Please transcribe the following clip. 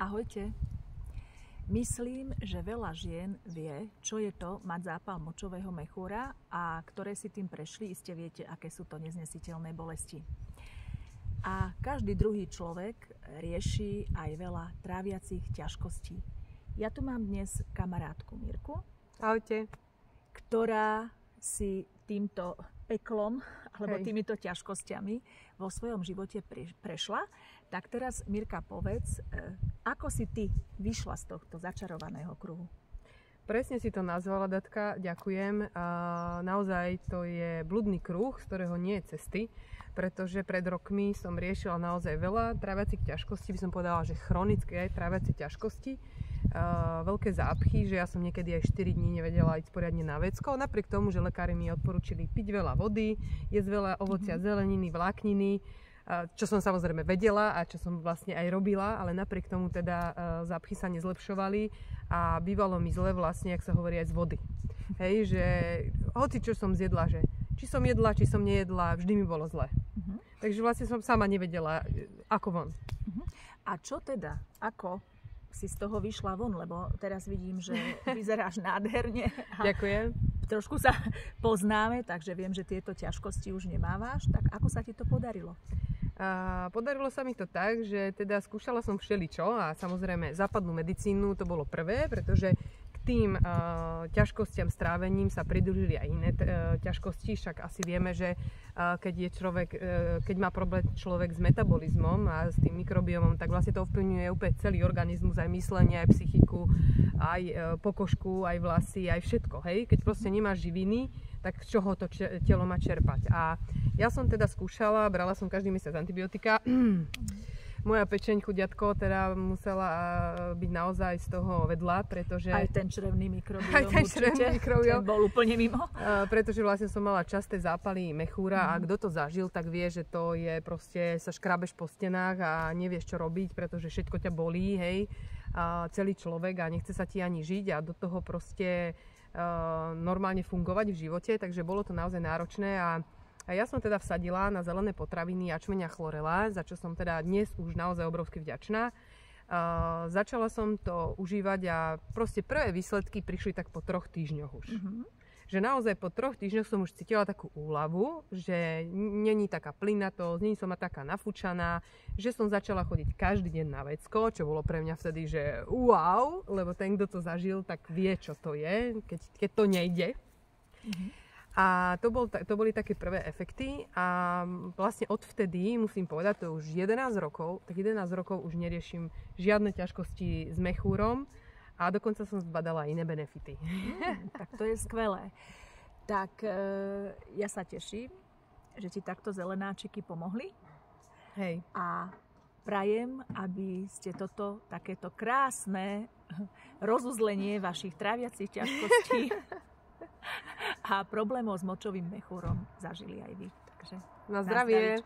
Ahojte. Myslím, že veľa žien vie, čo je to mať zápal močového mechúra a ktoré si tým prešli, iste viete, aké sú to neznesiteľné bolesti. A každý druhý človek rieši aj veľa tráviacich ťažkostí. Ja tu mám dnes kamarátku Mirku. Ahojte. Ktorá si týmto peklom alebo týmito ťažkosťami vo svojom živote prešla. Tak teraz, Mirka, povedz, ako si ty vyšla z tohto začarovaného kruhu? Presne si to nazvala, Datka, ďakujem. Naozaj to je bludný kruh, z ktorého nie je cesty, pretože pred rokmi som riešila naozaj veľa tráviacich ťažkostí, by som povedala, že chronické tráviacie ťažkosti, veľké zápchy, že ja som niekedy aj 4 dní nevedela ísť poriadne na vecko, napriek tomu, že lekári mi odporúčili piť veľa vody, jesť veľa ovocia, zeleniny, vlákniny, čo som samozrejme vedela a čo som vlastne aj robila, ale napriek tomu teda zápchy sa nezlepšovali a bývalo mi zle vlastne, jak sa hovorí, aj z vody. Hej, že hoci čo som zjedla, že či som jedla, či som nejedla, vždy mi bolo zle. Takže vlastne som sama nevedela, ako von. A čo teda? Ako si z toho vyšla von? Lebo teraz vidím, že vyzeráš nádherne. Ďakujem. Trošku sa poznáme, takže viem, že tieto ťažkosti už nemávaš. Tak ako sa ti to podarilo? Podarilo sa mi to tak, že teda skúšala som všeličo a samozrejme západnú medicínu to bolo prvé, pretože k tým ťažkostiam s trávením sa pridružili aj iné ťažkosti, však asi vieme, že keď má problém človek s metabolizmom a s tým mikrobiomom, tak vlastne to ovplyvňuje úplne celý organizmus, aj myslenie, aj psychiku, aj pokožku, aj vlasy, aj všetko, hej? Keď proste nemáš živiny, tak z čoho to telo má čerpať. A ja som teda skúšala, brala som každý mesiac antibiotika. Moja pečeň, chuďatko, teda musela byť naozaj z toho vedľa, pretože... Aj ten črevný mikrobióm ten bol úplne mimo. Pretože vlastne som mala časté zápaly mechúra a kto to zažil, tak vie, že to je proste, sa škrabeš po stenách a nevieš, čo robiť, pretože všetko ťa bolí, hej, celý človek a nechce sa ti ani žiť a do toho proste normálne fungovať v živote, takže bolo to naozaj náročné a ja som teda vsadila na zelené potraviny jačmeň a chlorela, za čo som teda dnes už naozaj obrovsky vďačná. Začala som to užívať a proste prvé výsledky prišli tak po 3 týždňoch už. Že naozaj po 3 týždňoch som už cítila takú úľavu, že není taká plynatosť, není som taká nafúčaná, že som začala chodiť každý deň na vecko, čo bolo pre mňa vtedy, že wow, lebo ten, kto to zažil, tak vie, čo to je, keď to nejde. A to boli také prvé efekty a vlastne odvtedy, musím povedať, to už 11 rokov, tak 11 rokov už neriešim žiadne ťažkosti s mechúrom a dokonca som zbadala iné benefity. Tak to je skvelé. Tak ja sa teším, že ti takto zelenáčiky pomohli. Hej. A prajem, aby ste toto takéto krásne rozuzlenie vašich tráviacich ťažkostí a problémov s močovým mechúrom zažili aj vy. Takže na zdravie.